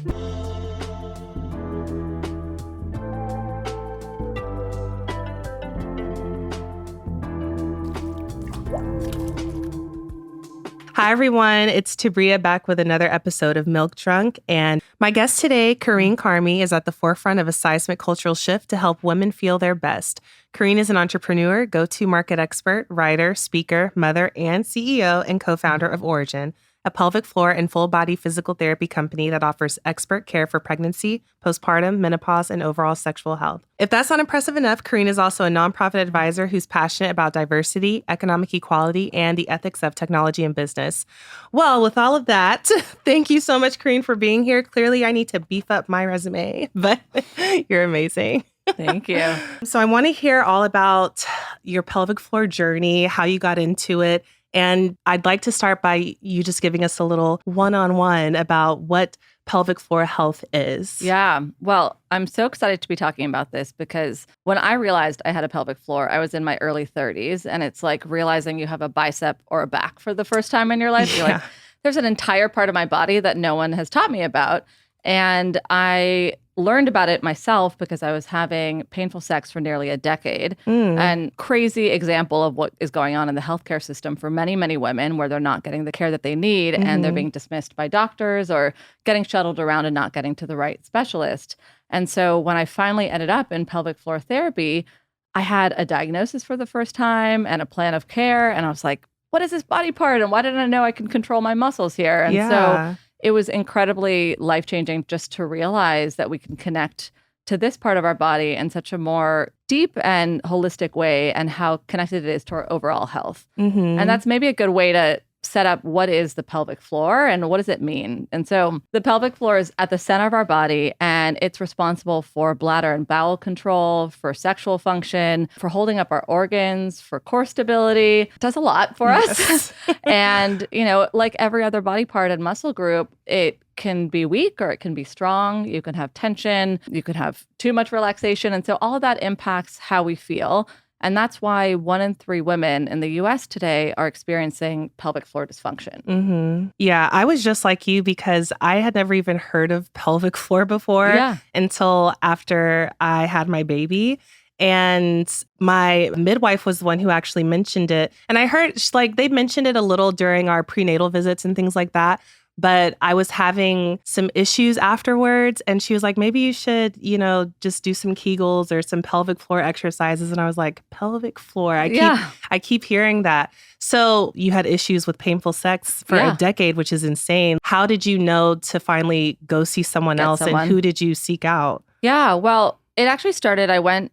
Hi, everyone. It's Tabria back with another episode of Milk Drunk. And my guest today, Carine Carmy, is at the forefront of a seismic cultural shift to help women feel their best. Carine is an entrepreneur, go-to market expert, writer, speaker, mother, and CEO and co-founder of Origin, a pelvic floor and full body physical therapy company that offers expert care for pregnancy, postpartum, menopause, and overall sexual health. If that's not impressive enough, Carine is also a nonprofit advisor who's passionate about diversity, economic equality, and the ethics of technology and business. Well, with all of that, thank you so much, Carine, for being here. Clearly, I need to beef up my resume, but you're amazing. Thank you. So I want to hear all about your pelvic floor journey, how you got into it. And I'd like to start by you just giving us a little one-on-one about what pelvic floor health is. Yeah. Well, I'm so excited to be talking about this because when I realized I had a pelvic floor, I was in my early 30s. And it's like realizing you have a bicep or a back for the first time in your life. You're like, there's an entire part of my body that no one has taught me about. And I learned about it myself because I was having painful sex for nearly a decade. And crazy example of what is going on in the healthcare system for many, many women where they're not getting the care that they need and they're being dismissed by doctors or getting shuttled around and not getting to the right specialist. And so when I finally ended up in pelvic floor therapy, I had a diagnosis for the first time and a plan of care. And I was like, what is this body part? And why didn't I know I can control my muscles here? And so it was incredibly life-changing just to realize that we can connect to this part of our body in such a more deep and holistic way and how connected it is to our overall health. And that's maybe a good way to set up what is the pelvic floor and what does it mean. And so the pelvic floor is at the center of our body and it's responsible for bladder and bowel control, for sexual function, for holding up our organs, for core stability. It does a lot for us. And, you know, like every other body part and muscle group, it can be weak or it can be strong. You can have tension. You could have too much relaxation. And so all of that impacts how we feel. And that's why 1 in 3 women in the US today are experiencing pelvic floor dysfunction. Yeah, I was just like you because I had never even heard of pelvic floor before until after I had my baby. And my midwife was the one who actually mentioned it. And I heard like they mentioned it a little during our prenatal visits and things like that. But I was having some issues afterwards. And she was like, maybe you should, you know, just do some Kegels or some pelvic floor exercises. And I was like, pelvic floor. I keep hearing that. So you had issues with painful sex for a decade, which is insane. How did you know to finally go see someone else? And who did you seek out? Yeah, well, it actually started,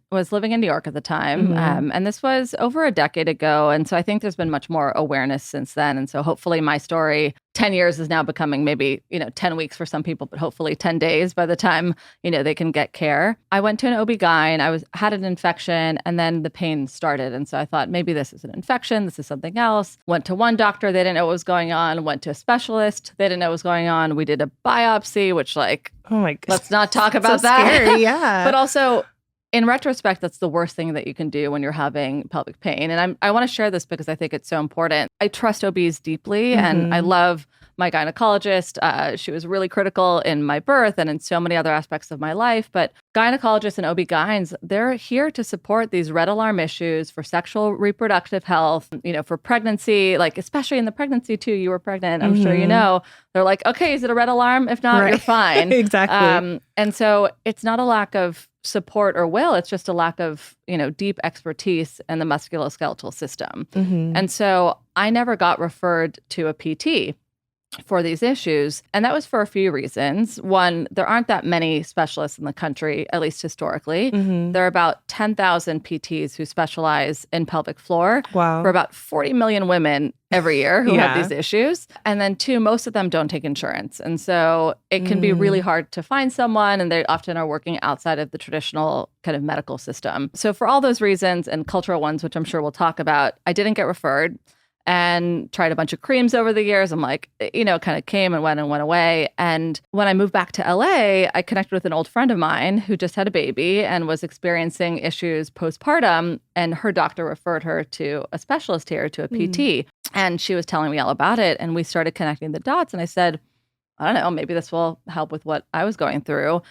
was living in New York at the time, and this was over a decade ago. And so I think there's been much more awareness since then. And so hopefully my story, 10 years is now becoming maybe, 10 weeks for some people, but hopefully 10 days by the time, they can get care. I went to an OB-GYN, had an infection, and then the pain started. And so I thought maybe this is an infection, this is something else. Went to one doctor, they didn't know what was going on. Went to a specialist, they didn't know what was going on. We did a biopsy, which oh my God. Let's not talk about so that. Scary, yeah. But also, in retrospect, that's the worst thing that you can do when you're having pelvic pain. And I want to share this because I think it's so important. I trust OBs deeply, and I love my gynecologist. She was really critical in my birth and in so many other aspects of my life. But gynecologists and OB-GYNs, they're here to support these red alarm issues for sexual reproductive health, for pregnancy, like especially in the pregnancy too. You were pregnant, I'm sure you know. They're like, okay, is it a red alarm? If not, you're fine. Exactly. And so it's not a lack of support or will, it's just a lack of, deep expertise in the musculoskeletal system. And so I never got referred to a PT for these issues. And that was for a few reasons. One, there aren't that many specialists in the country, at least historically. There are about 10,000 PTs who specialize in pelvic floor for about 40 million women every year who have these issues. And then 2, most of them don't take insurance. And so it can be really hard to find someone, and they often are working outside of the traditional kind of medical system. So for all those reasons and cultural ones, which I'm sure we'll talk about, I didn't get referred. And tried a bunch of creams over the years. I'm like, kind of came and went away. And when I moved back to LA, I connected with an old friend of mine who just had a baby and was experiencing issues postpartum. And her doctor referred her to a specialist here, to a PT. And she was telling me all about it. And we started connecting the dots. And I said, I don't know, maybe this will help with what I was going through.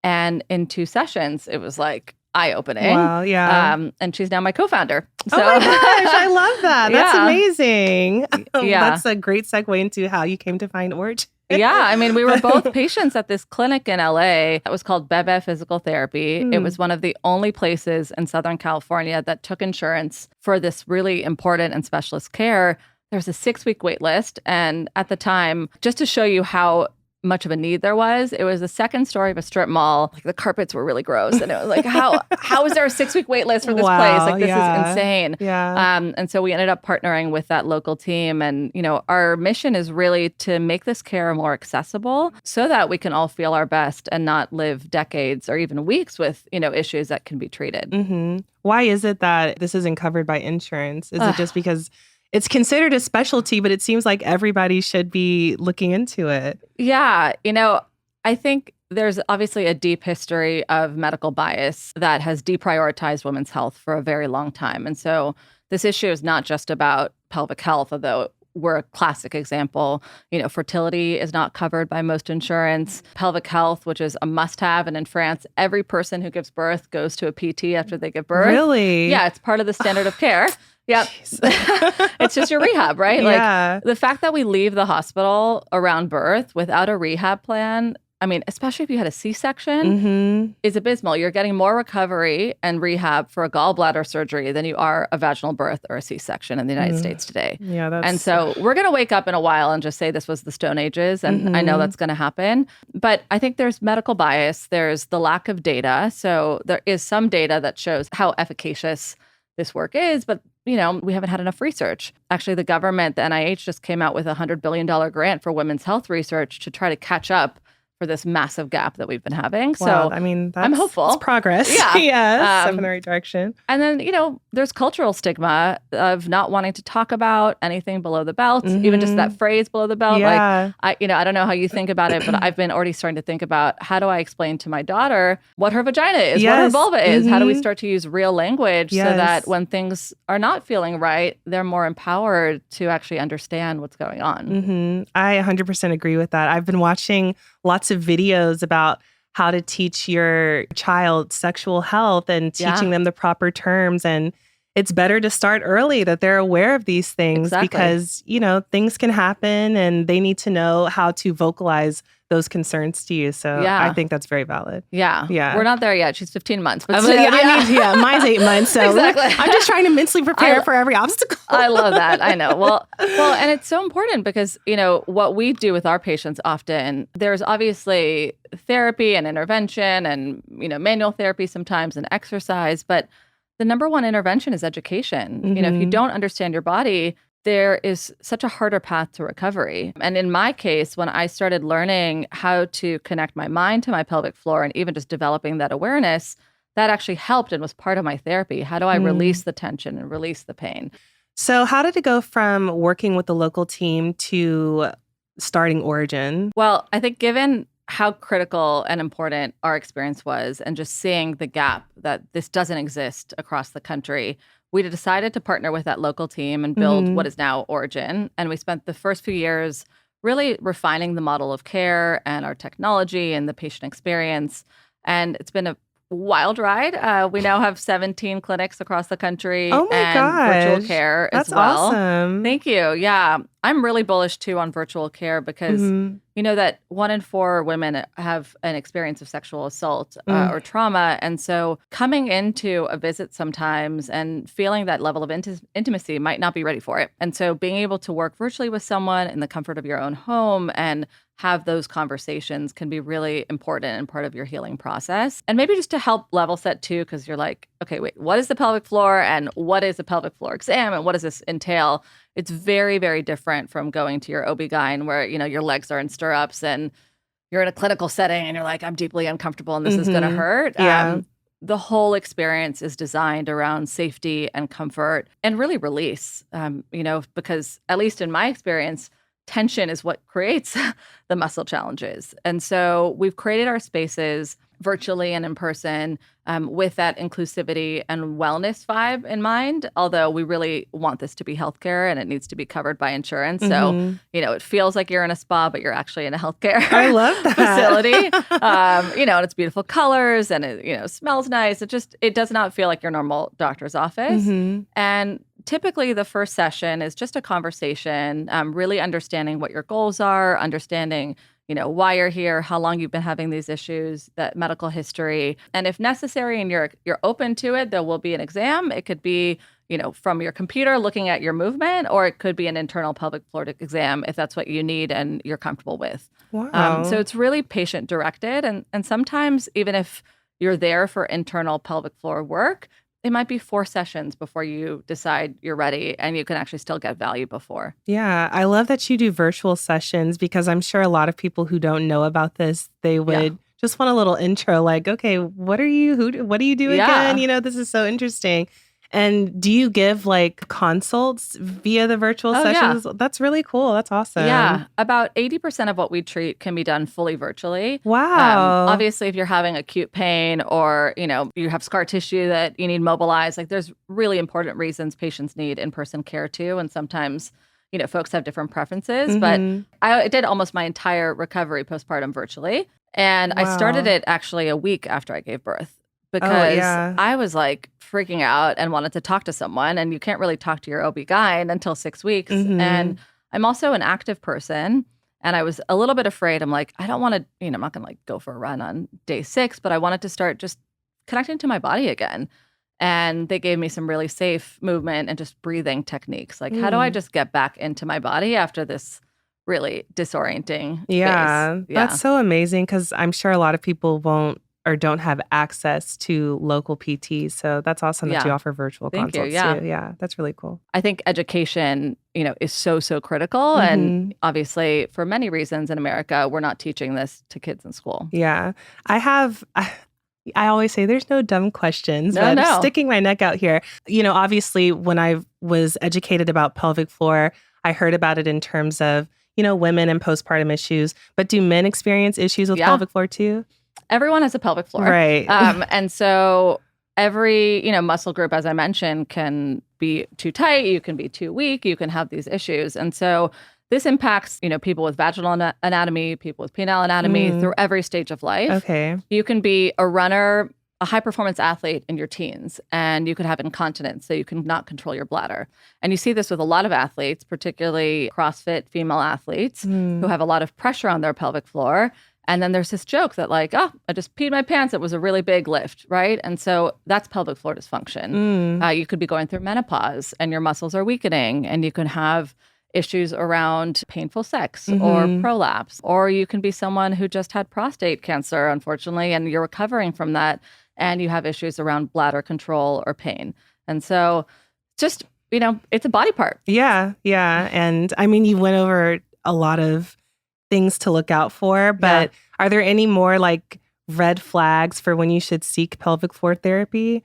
And in 2 sessions, it was like eye-opening. Wow, yeah. And she's now my co-founder. So, oh my gosh, I love that. That's amazing. Yeah. That's a great segue into how you came to find Origin. Yeah, I mean, we were both patients at this clinic in LA that was called Bobbie Physical Therapy. It was one of the only places in Southern California that took insurance for this really important and specialist care. There's a 6-week wait list. And at the time, just to show you how much of a need there was, it was the second story of a strip mall. Like the carpets were really gross. And it was like, how is there a 6-week wait list for this place? Like, this is insane. Yeah. And so we ended up partnering with that local team. And, you know, our mission is really to make this care more accessible so that we can all feel our best and not live decades or even weeks with, you know, issues that can be treated. Mm-hmm. Why is it that this isn't covered by insurance? Is it just because it's considered a specialty, but it seems like everybody should be looking into it? Yeah. You know, I think there's obviously a deep history of medical bias that has deprioritized women's health for a very long time. And so this issue is not just about pelvic health, although we're a classic example. You know, fertility is not covered by most insurance. Pelvic health, which is a must-have. And in France, every person who gives birth goes to a PT after they give birth. Really? Yeah, it's part of the standard of care. Yep. It's just your rehab, right? Yeah. Like the fact that we leave the hospital around birth without a rehab plan, I mean, especially if you had a C-section, is abysmal. You're getting more recovery and rehab for a gallbladder surgery than you are a vaginal birth or a C-section in the United States today. Yeah, and so we're going to wake up in a while and just say this was the Stone Ages. And I know that's going to happen. But I think there's medical bias. There's the lack of data. So there is some data that shows how efficacious this work is, but you know, we haven't had enough research. Actually, the government, the NIH, just came out with a $100 billion grant for women's health research to try to catch up for this massive gap that we've been having. Wow, So I mean, I'm hopeful. It's progress. Yeah. Yes, step in the right direction. And then, you know, there's cultural stigma of not wanting to talk about anything below the belt, even just that phrase below the belt. Yeah. Like, I don't know how you think about it, but I've been already starting to think about how do I explain to my daughter what her vagina is, what her vulva is? How do we start to use real language so that when things are not feeling right, they're more empowered to actually understand what's going on? I 100% agree with that. I've been watching lots of videos about how to teach your child sexual health and teaching them the proper terms. And it's better to start early, that they're aware of these things because, you know, things can happen and they need to know how to vocalize those concerns to you. So I think that's very valid. Yeah. Yeah. We're not there yet. She's 15 months. But mine's 8 months. So I'm just trying to mentally prepare for every obstacle. I love that. I know. Well, and it's so important because, you know, what we do with our patients often, there's obviously therapy and intervention and, you know, manual therapy sometimes and exercise, but the number one intervention is education. You know, if you don't understand your body, there is such a harder path to recovery. And in my case, when I started learning how to connect my mind to my pelvic floor and even just developing that awareness, that actually helped and was part of my therapy. How do I release the tension and release the pain? So how did it go from working with the local team to starting Origin? Well, I think given how critical and important our experience was and just seeing the gap that this doesn't exist across the country, we decided to partner with that local team and build what is now Origin. And we spent the first few years really refining the model of care and our technology and the patient experience. And it's been a wild ride. We now have 17 clinics across the country and virtual care as well. That's awesome. Thank you. Yeah. I'm really bullish too on virtual care because you know that 1 in 4 women have an experience of sexual assault or trauma. And so coming into a visit sometimes and feeling that level of intimacy might not be ready for it. And so being able to work virtually with someone in the comfort of your own home and have those conversations can be really important and part of your healing process. And maybe just to help level set too, because you're like, okay, wait, what is the pelvic floor and what is a pelvic floor exam and what does this entail? It's very, very different from going to your OB-GYN where, you know, your legs are in stirrups and you're in a clinical setting and you're like, I'm deeply uncomfortable and this is going to hurt. The whole experience is designed around safety and comfort and really release, you know, because at least in my experience, tension is what creates the muscle challenges. And so we've created our spaces virtually and in person, with that inclusivity and wellness vibe in mind. Although we really want this to be healthcare and it needs to be covered by insurance. So, it feels like you're in a spa, but you're actually in a healthcare I love that. facility. And it's beautiful colors and it, smells nice. It does not feel like your normal doctor's office. And typically the first session is just a conversation, really understanding what your goals are, understanding why you're here, how long you've been having these issues, that medical history. And if necessary and you're open to it, there will be an exam. It could be, from your computer looking at your movement, or it could be an internal pelvic floor exam if that's what you need and you're comfortable with. Wow. So it's really patient directed. And sometimes even if you're there for internal pelvic floor work, it might be 4 sessions before you decide you're ready, and you can actually still get value before. Yeah, I love that you do virtual sessions, because I'm sure a lot of people who don't know about this, they would just want a little intro, like, okay, what do you do again? This is so interesting. And do you give like consults via the virtual sessions? Yeah. That's really cool. That's awesome. Yeah. About 80% of what we treat can be done fully virtually. Wow. Obviously, if you're having acute pain or, you have scar tissue that you need mobilized, like there's really important reasons patients need in-person care too. And sometimes, folks have different preferences. But I did almost my entire recovery postpartum virtually. And I started it actually a week after I gave birth. Because I was like freaking out and wanted to talk to someone, and you can't really talk to your OB-GYN until 6 weeks. And I'm also an active person, and I was a little bit afraid. I'm like, I don't want to, I'm not going to like go for a run on day 6, but I wanted to start just connecting to my body again. And they gave me some really safe movement and just breathing techniques. Like, how do I just get back into my body after this really disorienting phase? Yeah, that's so amazing, because I'm sure a lot of people won't or don't have access to local PTs. So that's awesome that you offer virtual consults too. Yeah, that's really cool. I think education, is so critical. And obviously, for many reasons in America, we're not teaching this to kids in school. Yeah. I always say there's no dumb questions, but I'm sticking my neck out here. Obviously, when I was educated about pelvic floor, I heard about it in terms of, women and postpartum issues. But do men experience issues with pelvic floor too? Everyone has a pelvic floor. Right. And so every, muscle group, as I mentioned, can be too tight. You can be too weak. You can have these issues. And so this impacts, people with vaginal anatomy, people with penile anatomy through every stage of life. Okay. You can be a runner, a high performance athlete in your teens, and you could have incontinence, so you can not control your bladder. And you see this with a lot of athletes, particularly CrossFit female athletes who have a lot of pressure on their pelvic floor. And then there's this joke that like, I just peed my pants. It was a really big lift, right? And so that's pelvic floor dysfunction. You could be going through menopause and your muscles are weakening, and you can have issues around painful sex or prolapse. Or you can be someone who just had prostate cancer, unfortunately, and you're recovering from that, and you have issues around bladder control or pain. And so just, it's a body part. Yeah. And I mean, you went over a lot of things to look out for, but are there any more like red flags for when you should seek pelvic floor therapy?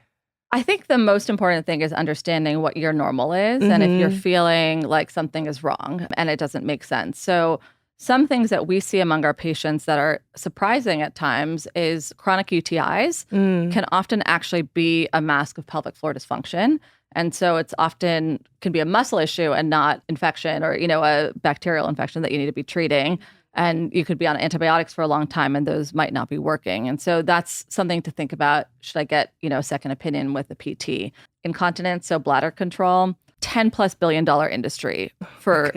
I think the most important thing is understanding what your normal is and if you're feeling like something is wrong and it doesn't make sense. So some things that we see among our patients that are surprising at times is chronic UTIs can often actually be a mask of pelvic floor dysfunction. And so it's often can be a muscle issue and not infection or, a bacterial infection that you need to be treating. And you could be on antibiotics for a long time and those might not be working. And so that's something to think about. Should I get, a second opinion with a PT? Incontinence, so bladder control, $10+ billion industry for,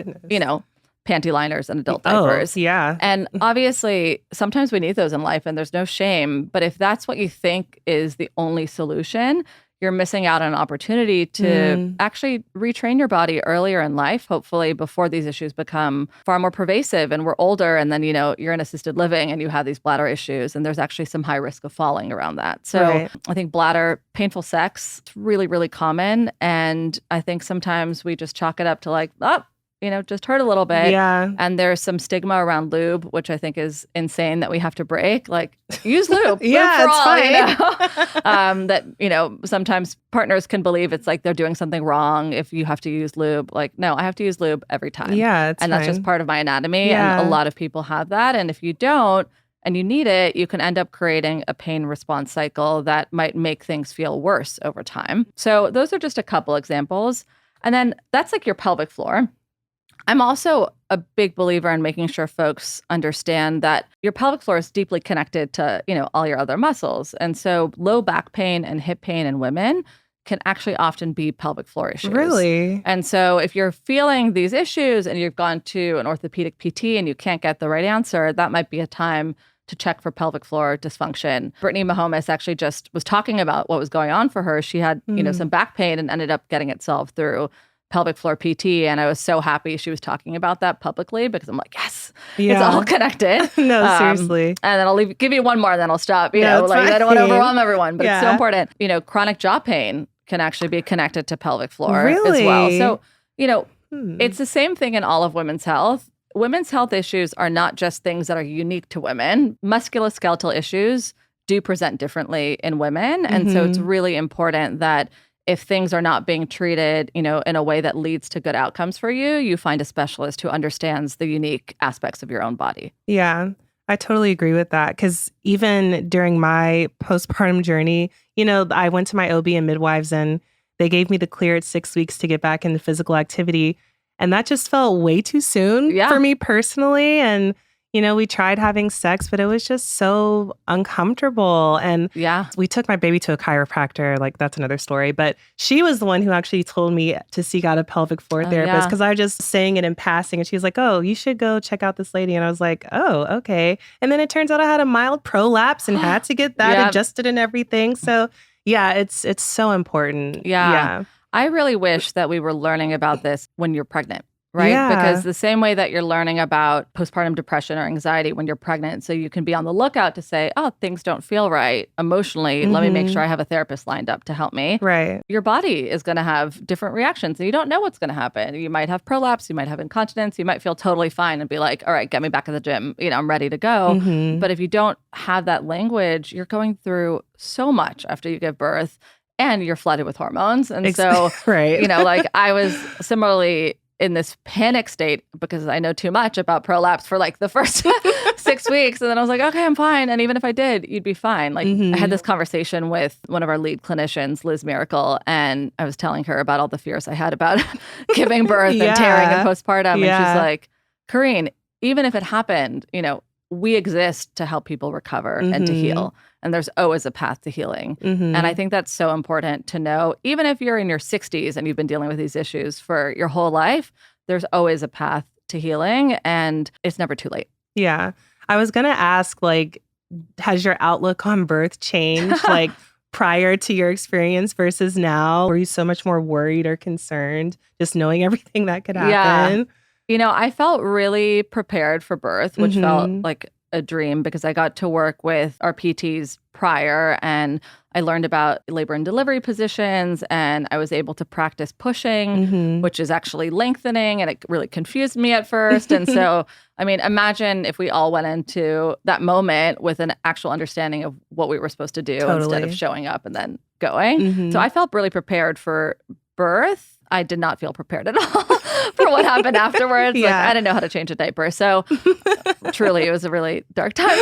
panty liners and adult diapers. Oh, yeah. And obviously, sometimes we need those in life and there's no shame. But if that's what you think is the only solution, you're missing out on an opportunity to actually retrain your body earlier in life, hopefully before these issues become far more pervasive and we're older and then, you're in assisted living and you have these bladder issues and there's actually some high risk of falling around that. So I think bladder, painful sex, it's really, really common. And I think sometimes we just chalk it up to like, just hurt a little bit. Yeah. And there's some stigma around lube, which I think is insane that we have to break. Like, use lube. Yeah, lube for all, that, sometimes partners can believe it's like they're doing something wrong if you have to use lube. Like, no, I have to use lube every time. Yeah, it's And that's just part of my anatomy. Yeah. And a lot of people have that. And if you don't, and you need it, you can end up creating a pain response cycle that might make things feel worse over time. So those are just a couple examples. And then that's like your pelvic floor. I'm also a big believer in making sure folks understand that your pelvic floor is deeply connected to, all your other muscles. And so low back pain and hip pain in women can actually often be pelvic floor issues. Really? And so if you're feeling these issues and you've gone to an orthopedic PT and you can't get the right answer, that might be a time to check for pelvic floor dysfunction. Brittany Mahomes actually just was talking about what was going on for her. She had, some back pain and ended up getting it solved through pelvic floor PT. And I was so happy she was talking about that publicly because I'm like, yes, it's all connected. No, seriously. And then I'll give you one more, then I'll stop. No, I don't want to overwhelm everyone, but it's so important. Chronic jaw pain can actually be connected to pelvic floor as well. So, it's the same thing in all of women's health. Women's health issues are not just things that are unique to women. Musculoskeletal issues do present differently in women. And so it's really important that if things are not being treated, in a way that leads to good outcomes for you, you find a specialist who understands the unique aspects of your own body. Yeah, I totally agree with that. Because even during my postpartum journey, I went to my OB and midwives and they gave me the clear at 6 weeks to get back into physical activity. And that just felt way too soon for me personally. And, we tried having sex, but it was just so uncomfortable. And we took my baby to a chiropractor. Like, that's another story. But she was the one who actually told me to seek out a pelvic floor therapist because I was just saying it in passing. And she was like, oh, you should go check out this lady. And I was like, oh, okay. And then it turns out I had a mild prolapse and had to get that adjusted and everything. So yeah, it's so important. Yeah. I really wish that we were learning about this when you're pregnant. Right? Yeah. Because the same way that you're learning about postpartum depression or anxiety when you're pregnant, so you can be on the lookout to say, oh, things don't feel right emotionally. Let me make sure I have a therapist lined up to help me. Right. Your body is going to have different reactions and you don't know what's going to happen. You might have prolapse, you might have incontinence, you might feel totally fine and be like, all right, get me back at the gym. I'm ready to go. But if you don't have that language, you're going through so much after you give birth and you're flooded with hormones. And so, I was similarly in this panic state because I know too much about prolapse for like the first 6 weeks. And then I was like, okay, I'm fine. And even if I did, you'd be fine. Like I had this conversation with one of our lead clinicians, Liz Miracle, and I was telling her about all the fears I had about giving birth and tearing and postpartum. And she's like, Carine, even if it happened, we exist to help people recover and to heal. And there's always a path to healing. And I think that's so important to know. Even if you're in your 60s and you've been dealing with these issues for your whole life, there's always a path to healing and it's never too late. Yeah. I was going to ask, has your outlook on birth changed, prior to your experience versus now? Were you so much more worried or concerned just knowing everything that could happen? Yeah. I felt really prepared for birth, which felt like a dream because I got to work with our PTs prior and I learned about labor and delivery positions and I was able to practice pushing, which is actually lengthening, and it really confused me at first. And so, imagine if we all went into that moment with an actual understanding of what we were supposed to do instead of showing up and then going. So I felt really prepared for birth. I did not feel prepared at all for what happened afterwards. I didn't know how to change a diaper. So truly, it was a really dark time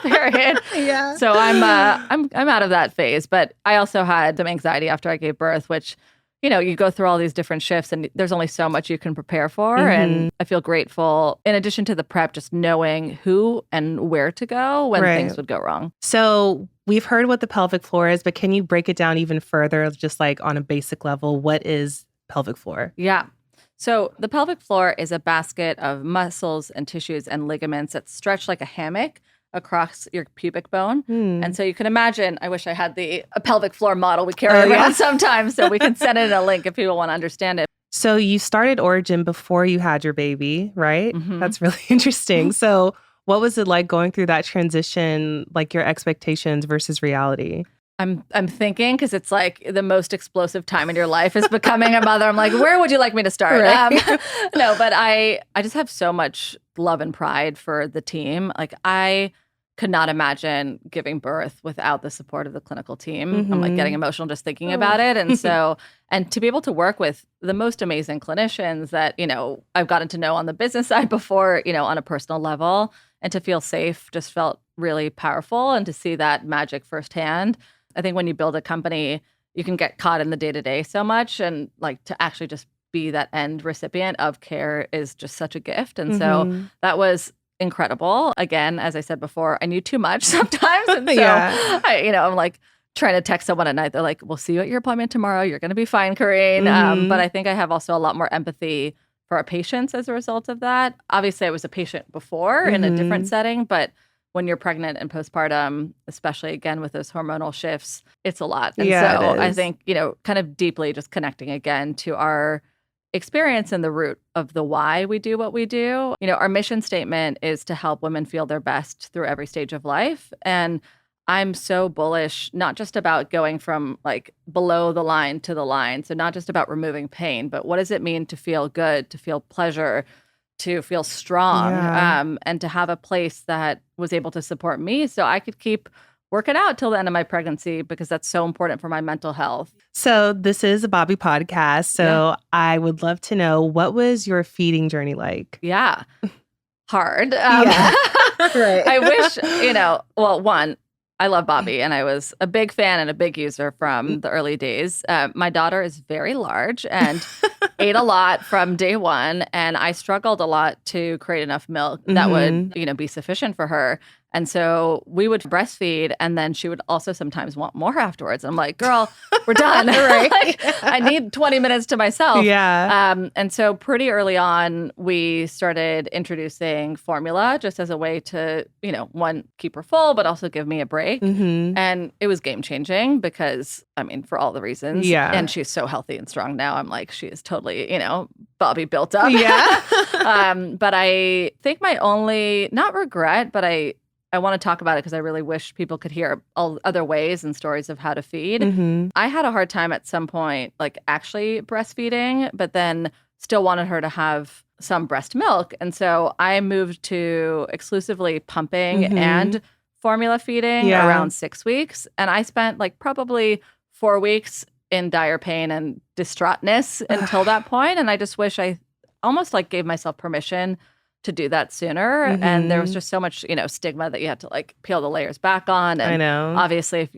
period. Yeah. So I'm out of that phase. But I also had some anxiety after I gave birth, which, you go through all these different shifts and there's only so much you can prepare for. And I feel grateful, in addition to the prep, just knowing who and where to go when things would go wrong. So we've heard what the pelvic floor is, but can you break it down even further, just on a basic level? What is pelvic floor? Yeah. So the pelvic floor is a basket of muscles and tissues and ligaments that stretch like a hammock across your pubic bone. And so you can imagine, I wish I had a pelvic floor model we carry around sometimes so we can send it in a link if people want to understand it. So you started Origin before you had your baby, right? That's really interesting. So what was it like going through that transition, your expectations versus reality? I'm thinking because it's like the most explosive time in your life is becoming a mother. I'm like, where would you like me to start? Right. No, but I just have so much love and pride for the team. I could not imagine giving birth without the support of the clinical team. I'm getting emotional just thinking about it. And so, and to be able to work with the most amazing clinicians that, I've gotten to know on the business side before, on a personal level, and to feel safe just felt really powerful, and to see that magic firsthand. I think when you build a company, you can get caught in the day-to-day so much, and like to actually just be that end recipient of care is just such a gift. And so that was incredible. Again, as I said before, I knew too much sometimes. And so I'm like trying to text someone at night. They're like, we'll see you at your appointment tomorrow. You're going to be fine, Carine. But I think I have also a lot more empathy for our patients as a result of that. Obviously, I was a patient before in a different setting, but when you're pregnant and postpartum, especially again with those hormonal shifts, it's a lot. And so I think, kind of deeply just connecting again to our experience and the root of the why we do what we do. Our mission statement is to help women feel their best through every stage of life. And I'm so bullish, not just about going from like below the line to the line. So not just about removing pain, but what does it mean to feel good, to feel pleasure, to feel strong, and to have a place that was able to support me so I could keep working out till the end of my pregnancy, because that's so important for my mental health. So this is a Bobbie podcast. So I would love to know, what was your feeding journey like? Yeah. Hard. Right. I wish, one, I love Bobbie, and I was a big fan and a big user from the early days. My daughter is very large and ate a lot from day one, and I struggled a lot to create enough milk that would, be sufficient for her. And so we would breastfeed, and then she would also sometimes want more afterwards. I'm like, girl, we're done. Right? I need 20 minutes to myself. Yeah. And so pretty early on, we started introducing formula just as a way to, one, keep her full, but also give me a break. And it was game changing because, for all the reasons. Yeah. And she's so healthy and strong now. I'm like, she is totally, Bobbie built up. Yeah. But I think my only, not regret, but I want to talk about it because I really wish people could hear all other ways and stories of how to feed. I had a hard time at some point, like actually breastfeeding, but then still wanted her to have some breast milk. And so I moved to exclusively pumping and formula feeding around 6 weeks. And I spent like probably 4 weeks in dire pain and distraughtness until that point. And I just wish I almost like gave myself permission to do that sooner. And there was just so much, stigma that you had to like peel the layers back on. And I know. Obviously,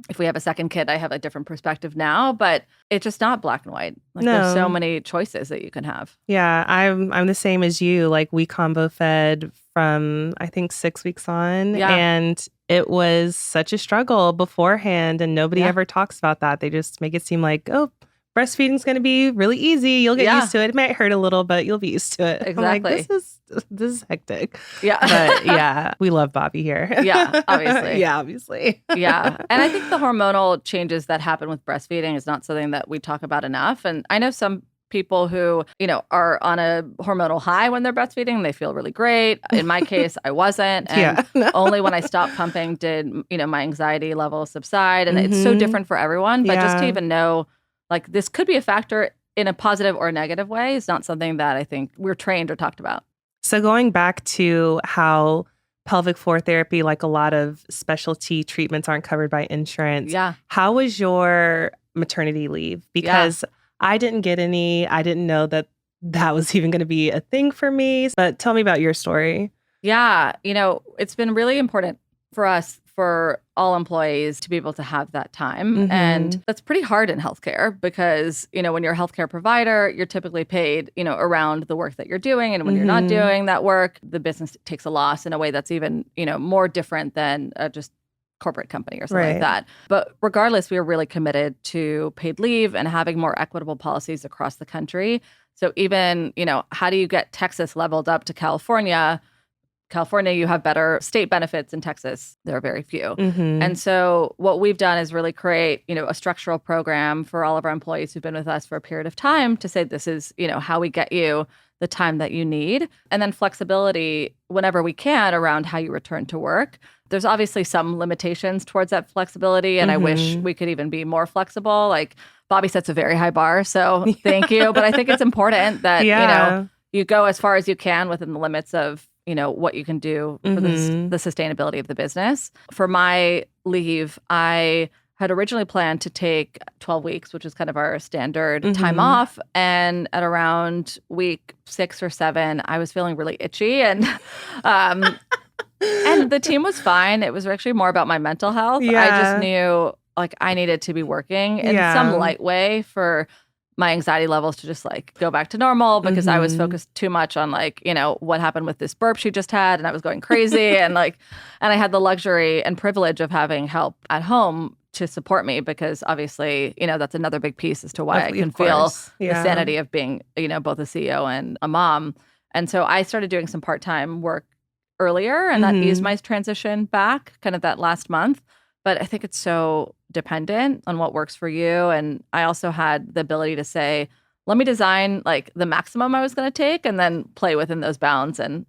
if we have a second kid, I have a different perspective now, but it's just not black and white. Like there's so many choices that you can have. Yeah, I'm the same as you. Like we combo fed from, I think, 6 weeks on. Yeah. And it was such a struggle beforehand. And nobody ever talks about that. They just make it seem like, oh, breastfeeding's going to be really easy. You'll get used to it. It might hurt a little, but you'll be used to it. Exactly. I'm like, this is hectic. Yeah. But yeah, we love Bobbie here. Yeah, obviously. Yeah, obviously. Yeah. And I think the hormonal changes that happen with breastfeeding is not something that we talk about enough. And I know some people who, are on a hormonal high when they're breastfeeding. They feel really great. In my case, I wasn't. And only when I stopped pumping did, my anxiety levels subside. And it's so different for everyone. But just to even know, like, this could be a factor in a positive or negative way is not something that I think we're trained or talked about. So going back to how pelvic floor therapy, like a lot of specialty treatments aren't covered by insurance. Yeah. How was your maternity leave? Because I didn't get any. I didn't know that was even going to be a thing for me. But tell me about your story. Yeah. It's been really important for us, for all employees, to be able to have that time. And that's pretty hard in healthcare because, when you're a healthcare provider, you're typically paid, around the work that you're doing. And when you're not doing that work, the business takes a loss in a way that's even, more different than just corporate company or something like that. But regardless, we are really committed to paid leave and having more equitable policies across the country. So even, how do you get Texas leveled up to California? California, you have better state benefits. In Texas, there are very few. And so what we've done is really create, a structural program for all of our employees who've been with us for a period of time to say, this is, how we get you the time that you need. And then flexibility whenever we can around how you return to work. There's obviously some limitations towards that flexibility. And I wish we could even be more flexible. Like Bobbie sets a very high bar. So thank you. But I think it's important that, you go as far as you can within the limits of, what you can do for the sustainability of the business. For my leave, I had originally planned to take 12 weeks, which is kind of our standard time off. And at around week 6 or 7, I was feeling really itchy. And And the team was fine. It was actually more about my mental health. Yeah. I just knew like I needed to be working in some light way for my anxiety levels to just like go back to normal, because I was focused too much on like, what happened with this burp she just had, and I was going crazy and I had the luxury and privilege of having help at home to support me, because obviously, that's another big piece as to why I can feel the sanity of being, both a CEO and a mom. And so I started doing some part-time work earlier, and that eased my transition back kind of that last month. But I think it's so dependent on what works for you. And I also had the ability to say, let me design like the maximum I was going to take and then play within those bounds and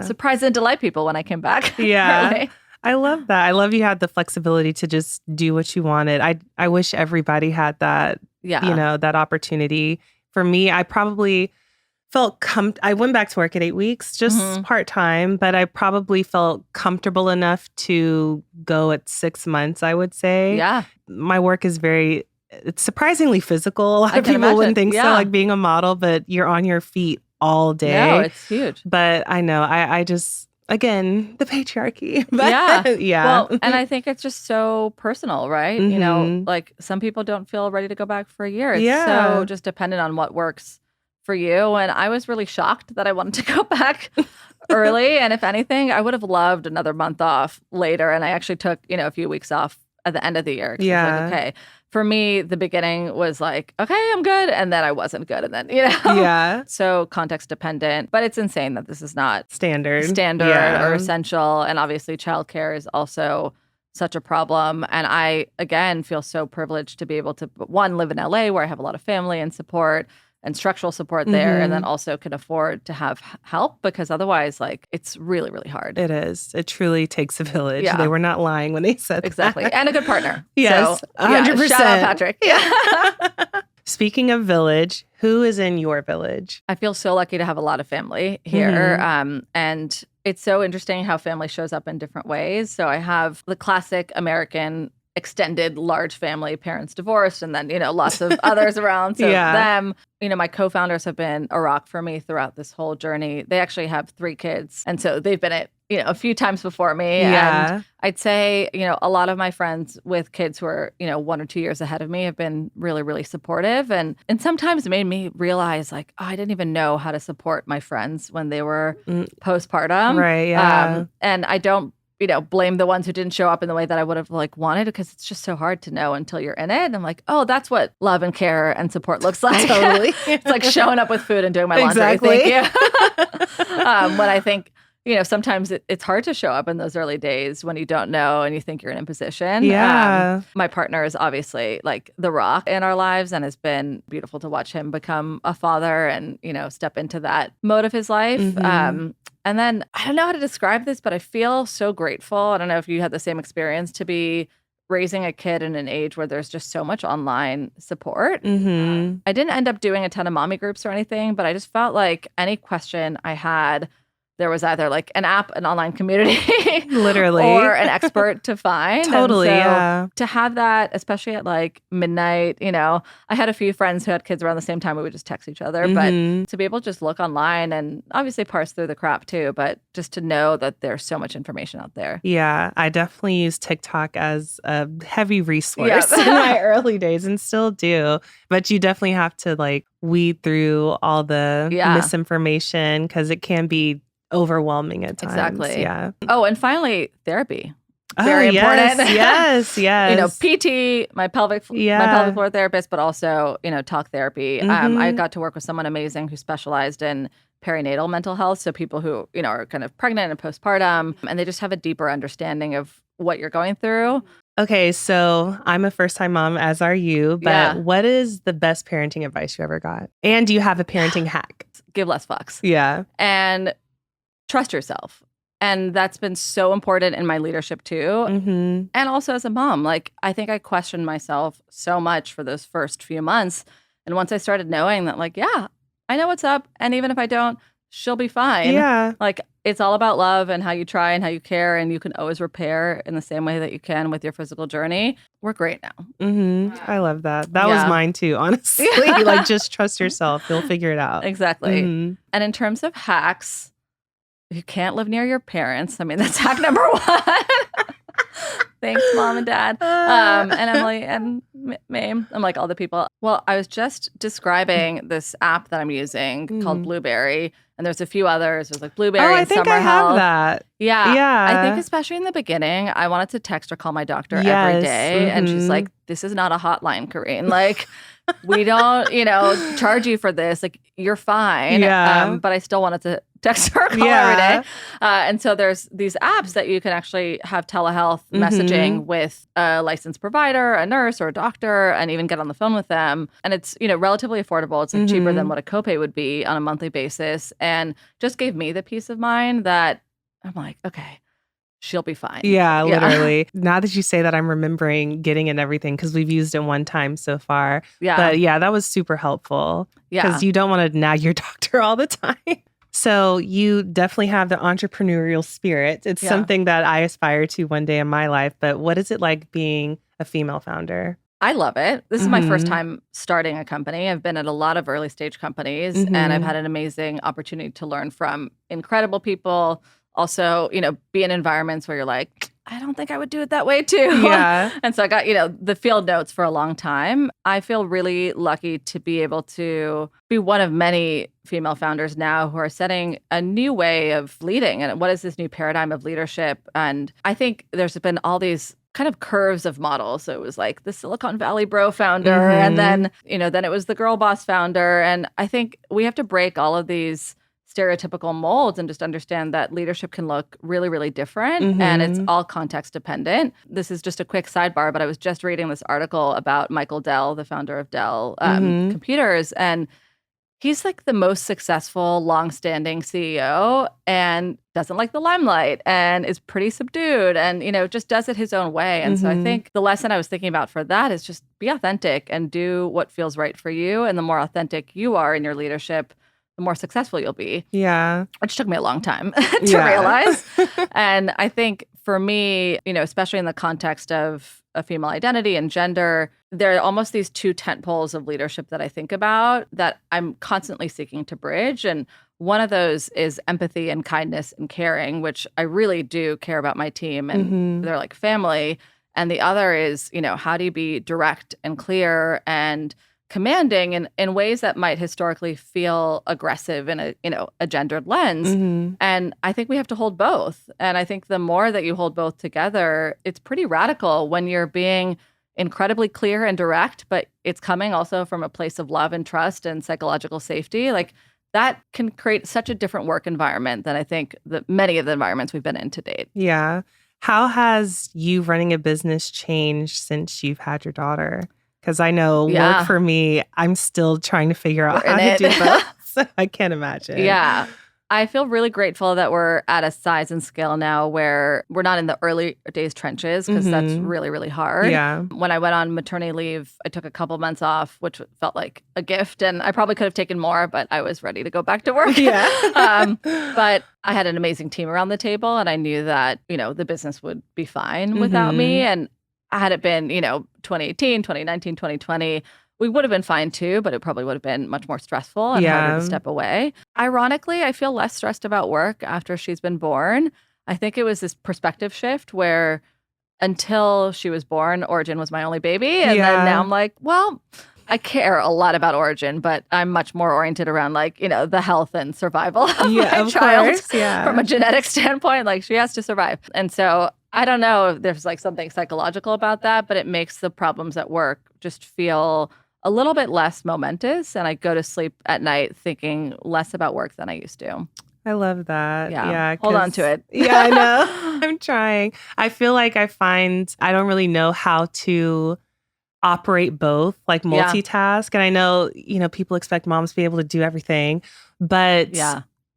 surprise and delight people when I came back. Yeah. I love that. I love you had the flexibility to just do what you wanted. I wish everybody had that, that opportunity. For me, I probably felt I went back to work at 8 weeks, just part-time, but I probably felt comfortable enough to go at 6 months, I would say. Yeah. My work is it's surprisingly physical. A lot of people wouldn't think so, like being a model, but you're on your feet all day. No, it's huge. But I know, I just, again, the patriarchy. But, Well, and I think it's just so personal, right? Like some people don't feel ready to go back for a year. It's so just dependent on what works for you. And I was really shocked that I wanted to go back early. And if anything, I would have loved another month off later. And I actually took, a few weeks off at the end of the year. Yeah. Like, okay. For me, the beginning was like, okay, I'm good. And then I wasn't good. And then, Yeah. So context dependent. But it's insane that this is not standard or essential. And obviously childcare is also such a problem. And I, again, feel so privileged to be able to, one, live in LA where I have a lot of family and support and structural support there, and then also can afford to have help, because otherwise, like, it's really, really hard. It is. It truly takes a village. Yeah. They were not lying when they said exactly. That. And a good partner. Yes, so, 100%. Shout out Patrick. Yeah. Speaking of village, who is in your village? I feel so lucky to have a lot of family here. And it's so interesting how family shows up in different ways. So I have the classic American extended large family, parents divorced, and then, lots of others around. So them, my co-founders have been a rock for me throughout this whole journey. They actually have 3 kids. And so they've been at, a few times before me. Yeah. And I'd say, a lot of my friends with kids who are, 1 or 2 years ahead of me have been really, really supportive. And sometimes made me realize like, oh, I didn't even know how to support my friends when they were postpartum. Right. Yeah. And I don't, blame the ones who didn't show up in the way that I would have like wanted, because it's just so hard to know until you're in it. And I'm like, oh, that's what love and care and support looks like. Totally. It's like showing up with food and doing my laundry. Exactly. Thank you. When I think, sometimes it's hard to show up in those early days when you don't know and you think you're in a position. Yeah. My partner is obviously like the rock in our lives, and it's been beautiful to watch him become a father and, step into that mode of his life. And then I don't know how to describe this, but I feel so grateful. I don't know if you had the same experience, to be raising a kid in an age where there's just so much online support. I didn't end up doing a ton of mommy groups or anything, but I just felt like any question I had, there was either like an app, an online community, literally, or an expert to find. Totally, and so yeah. To have that, especially at like midnight, I had a few friends who had kids around the same time. We would just text each other, but to be able to just look online and obviously parse through the crap too, but just to know that there's so much information out there. Yeah, I definitely used TikTok as a heavy resource in my early days, and still do. But you definitely have to like weed through all the misinformation, because it can be overwhelming at times. Exactly. Yeah. Oh, and finally, therapy. Very important. Yes. PT, my pelvic floor therapist, but also, talk therapy. I got to work with someone amazing who specialized in perinatal mental health. So people who, are kind of pregnant and postpartum, and they just have a deeper understanding of what you're going through. Okay, so I'm a first-time mom, as are you, but what is the best parenting advice you ever got? And do you have a parenting hack? Give less fucks. Yeah. And trust yourself. And that's been so important in my leadership too. And also as a mom, like I think I questioned myself so much for those first few months. And once I started knowing that like, yeah, I know what's up. And even if I don't, she'll be fine. Yeah. Like it's all about love and how you try and how you care. And you can always repair in the same way that you can with your physical journey. We're great now. I love that. That was mine too, honestly. Like just trust yourself. You'll figure it out. Exactly. And in terms of hacks, you can't live near your parents. I mean, that's hack number one. Thanks, Mom and Dad. And Emily and Mame. I'm like all the people. Well, I was just describing this app that I'm using called Blueberry. And there's a few others. There's like Blueberry and Summer Health. Have that. Yeah. I think especially in the beginning, I wanted to text or call my doctor every day. And she's like, this is not a hotline, Carine. Like, we don't, charge you for this. Like, you're fine. Yeah. But I still wanted to text her or call her every day. And so there's these apps that you can actually have telehealth messaging with a licensed provider, a nurse, or a doctor, and even get on the phone with them. And it's, relatively affordable. It's like cheaper than what a copay would be on a monthly basis. And just gave me the peace of mind that I'm like, okay, she'll be fine. Yeah, literally. Now that you say that, I'm remembering getting it and everything because we've used it one time so far. Yeah. But yeah, that was super helpful. Yeah. Because you don't want to nag your doctor all the time. So you definitely have the entrepreneurial spirit. It's something that I aspire to one day in my life. But what is it like being a female founder? I love it. This is my first time starting a company. I've been at a lot of early stage companies and I've had an amazing opportunity to learn from incredible people. Also, be in environments where you're like, I don't think I would do it that way too. Yeah. And so I got, the field notes for a long time. I feel really lucky to be able to be one of many female founders now who are setting a new way of leading. And what is this new paradigm of leadership? And I think there's been all these kind of curves of models. So it was like the Silicon Valley bro founder, and then, then it was the girl boss founder. And I think we have to break all of these stereotypical molds and just understand that leadership can look really, really different and it's all context dependent. This is just a quick sidebar, but I was just reading this article about Michael Dell, the founder of Dell Computers, and he's like the most successful, long-standing CEO and doesn't like the limelight and is pretty subdued and, just does it his own way. And so I think the lesson I was thinking about for that is just be authentic and do what feels right for you. And the more authentic you are in your leadership, the more successful you'll be. Yeah. Which took me a long time to realize. And I think for me, especially in the context of a female identity and gender, there are almost these two tent poles of leadership that I think about that I'm constantly seeking to bridge. And one of those is empathy and kindness and caring, which I really do care about my team and they're like family. And the other is, how do you be direct and clear and commanding in ways that might historically feel aggressive in a gendered lens. And I think we have to hold both. And I think the more that you hold both together, it's pretty radical when you're being incredibly clear and direct, but it's coming also from a place of love and trust and psychological safety. Like that can create such a different work environment than I think that many of the environments we've been in to date. Yeah. How has you running a business changed since you've had your daughter? Because I know work for me, I'm still trying to figure out how to do both. So I can't imagine. Yeah. I feel really grateful that we're at a size and scale now where we're not in the early days trenches because that's really, really hard. Yeah. When I went on maternity leave, I took a couple months off, which felt like a gift. And I probably could have taken more, but I was ready to go back to work. Yeah. But I had an amazing team around the table and I knew that, the business would be fine without me. And had it been, 2018, 2019, 2020, we would have been fine too, but it probably would have been much more stressful and harder to step away. Ironically, I feel less stressed about work after she's been born. I think it was this perspective shift where until she was born, Origin was my only baby. And then now I'm like, well, I care a lot about Origin, but I'm much more oriented around the health and survival of my child from a genetic standpoint. Like she has to survive. And so I don't know if there's something psychological about that, but it makes the problems at work just feel a little bit less momentous. And I go to sleep at night thinking less about work than I used to. I love that. Yeah. Hold on to it. Yeah, I know. I'm trying. I feel like I don't really know how to operate both, multitask. And I know, people expect moms to be able to do everything, but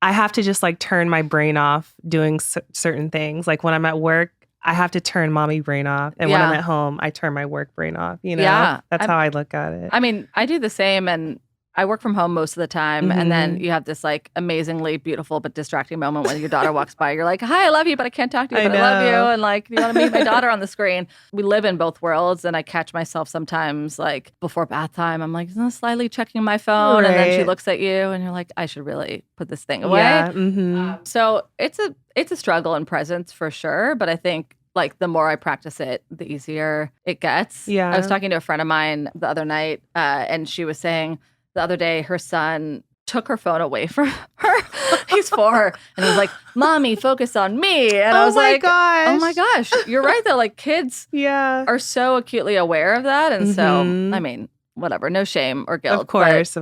I have to just turn my brain off doing certain things. Like when I'm at work, I have to turn mommy brain off. And when I'm at home, I turn my work brain off. That's how I look at it. I mean, I do the same. And I work from home most of the time. And then you have this like amazingly beautiful but distracting moment when your daughter walks by. You're like, hi, I love you, but I can't talk to you, but I love you. And like, you want to meet my daughter on the screen. We live in both worlds. And I catch myself sometimes like before bath time, I'm like slightly checking my phone. And then she looks at you and you're like, I should really put this thing away. Yeah. So it's a struggle in presence for sure. But I think like the more I practice it, the easier it gets. Yeah. I was talking to a friend of mine the other night and she was saying the other day her son took her phone away from her. He's 4 and he's like, Mommy, focus on me. And I was like, oh my gosh, you're right though. Like kids are so acutely aware of that. And so, I mean, whatever, no shame or guilt. Of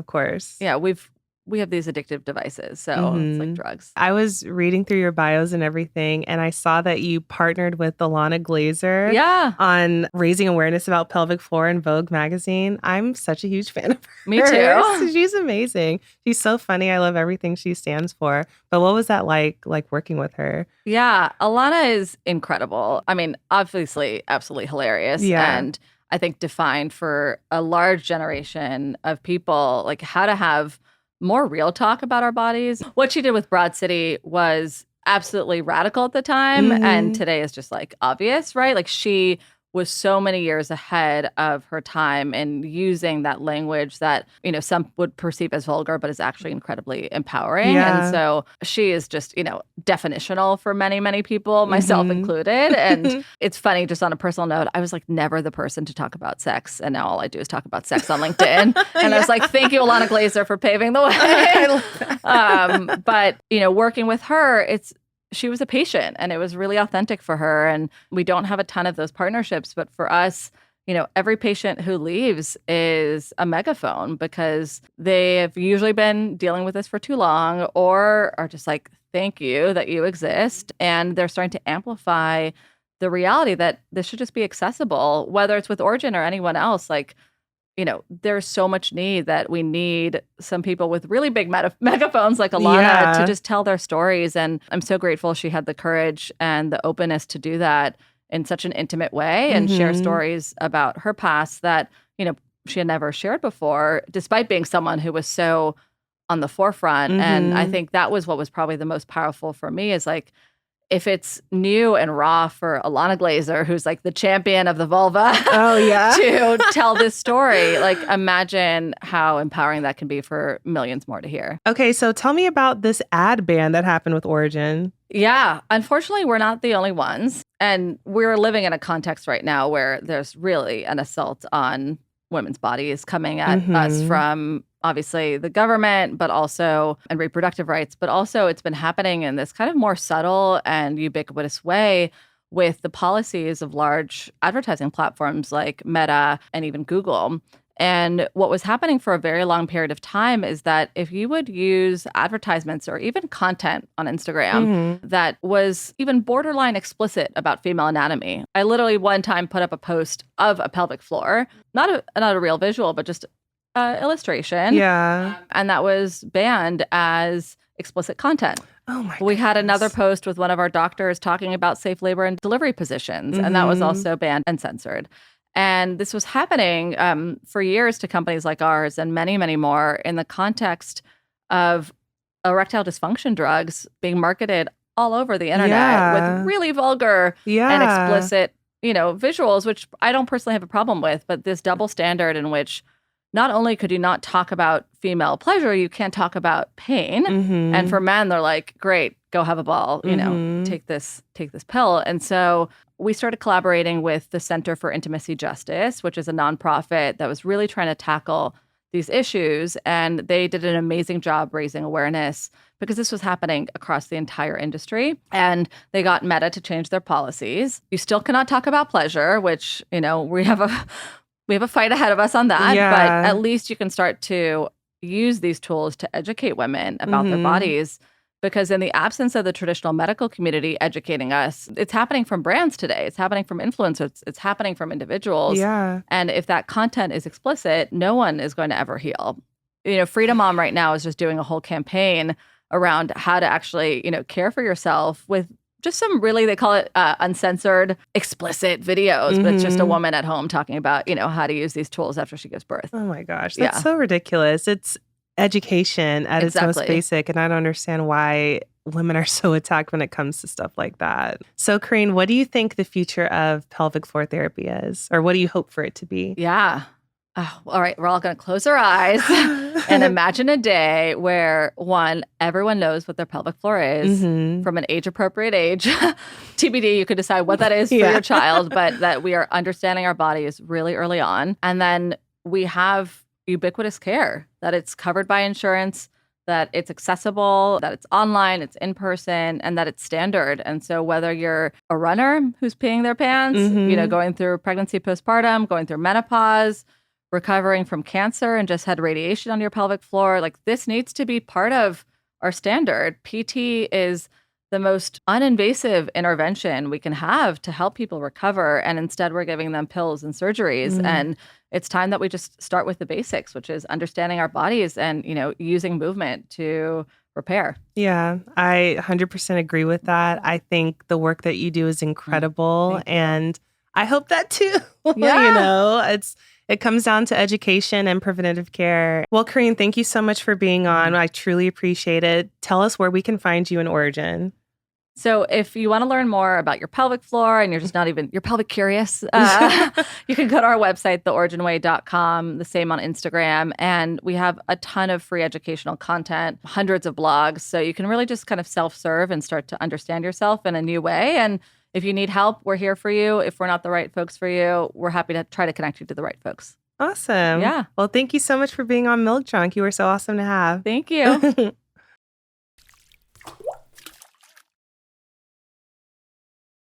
course. Yeah, we have these addictive devices, so it's like drugs. I was reading through your bios and everything, and I saw that you partnered with Ilana Glazer on raising awareness about pelvic floor in Vogue magazine. I'm such a huge fan of her. Me too. She's amazing. She's so funny. I love everything she stands for. But what was that like working with her? Yeah, Ilana is incredible. I mean, obviously, absolutely hilarious. Yeah. And I think defined for a large generation of people, like how to have more real talk about our bodies. What she did with Broad City was absolutely radical at the time. And today is just like obvious, right? Like she was so many years ahead of her time in using that language that, you know, some would perceive as vulgar, but is actually incredibly empowering. Yeah. And so she is just, you know, definitional for many, many people, myself included. And it's funny, just on a personal note, I was like never the person to talk about sex. And now all I do is talk about sex on LinkedIn. And I was like, thank you, Ilana Glazer, for paving the way. I love that. But, you know, working with her, she was a patient and it was really authentic for her. And we don't have a ton of those partnerships. But for us, you know, every patient who leaves is a megaphone because they have usually been dealing with this for too long or are just like, thank you that you exist. And they're starting to amplify the reality that this should just be accessible, whether it's with Origin or anyone else. Like, you know, there's so much need that we need some people with really big megaphones like Ilana to just tell their stories. And I'm so grateful she had the courage and the openness to do that in such an intimate way and share stories about her past that, you know, she had never shared before, despite being someone who was so on the forefront. And I think that was what was probably the most powerful for me is like, if it's new and raw for Ilana Glazer, who's like the champion of the vulva, to tell this story, like imagine how empowering that can be for millions more to hear. Okay, so tell me about this ad ban that happened with Origin. Yeah, unfortunately, we're not the only ones. And we're living in a context right now where there's really an assault on women's bodies coming at us from obviously the government, but also and reproductive rights, but also it's been happening in this kind of more subtle and ubiquitous way with the policies of large advertising platforms like Meta and even Google. And what was happening for a very long period of time is that if you would use advertisements or even content on Instagram that was even borderline explicit about female anatomy, I literally one time put up a post of a pelvic floor, not a real visual, but just illustration. Yeah. And that was banned as explicit content. Oh my We had another post with one of our doctors talking about safe labor and delivery positions, and that was also banned and censored. And this was happening for years to companies like ours and many, many more in the context of erectile dysfunction drugs being marketed all over the internet with really vulgar and explicit, you know, visuals, which I don't personally have a problem with, but this double standard in which not only could you not talk about female pleasure, you can't talk about pain. And for men, they're like, great, go have a ball, you know, take this pill. And so we started collaborating with the Center for Intimacy Justice, which is a nonprofit that was really trying to tackle these issues. And they did an amazing job raising awareness because this was happening across the entire industry. And they got Meta to change their policies. You still cannot talk about pleasure, which, you know, we have a fight ahead of us on that, but at least you can start to use these tools to educate women about their bodies. Because in the absence of the traditional medical community educating us, it's happening from brands today. It's happening from influencers. It's happening from individuals. Yeah. And if that content is explicit, no one is going to ever heal. You know, Freedom Mom right now is just doing a whole campaign around how to actually, you know, care for yourself with just some really, they call it uncensored, explicit videos, but it's just a woman at home talking about, how to use these tools after she gives birth. Oh my gosh, that's so ridiculous. It's education at its most basic, and I don't understand why women are so attacked when it comes to stuff like that. So, Carine, what do you think the future of pelvic floor therapy is, or what do you hope for it to be? Yeah. Oh, all right, we're all going to close our eyes and imagine a day where, one, everyone knows what their pelvic floor is from an age-appropriate age. TBD, you could decide what that is for your child, but that we are understanding our bodies really early on. And then we have ubiquitous care, that it's covered by insurance, that it's accessible, that it's online, it's in person, and that it's standard. And so whether you're a runner who's peeing their pants, going through pregnancy, postpartum, going through menopause, recovering from cancer and just had radiation on your pelvic floor, like this needs to be part of our standard. PT is the most uninvasive intervention we can have to help people recover. And instead we're giving them pills and surgeries. And it's time that we just start with the basics, which is understanding our bodies and, using movement to repair. Yeah, I 100% agree with that. I think the work that you do is incredible. And I hope that too. It comes down to education and preventative care. Well, Carine, thank you so much for being on. I truly appreciate it. Tell us where we can find you in Origin. So if you want to learn more about your pelvic floor and you're just you're pelvic curious, you can go to our website, theoriginway.com, the same on Instagram. And we have a ton of free educational content, hundreds of blogs. So you can really just kind of self-serve and start to understand yourself in a new way. And if you need help, we're here for you. If we're not the right folks for you, we're happy to try to connect you to the right folks. Awesome. Yeah. Well, thank you so much for being on Milk Trunk. You were so awesome to have. Thank you.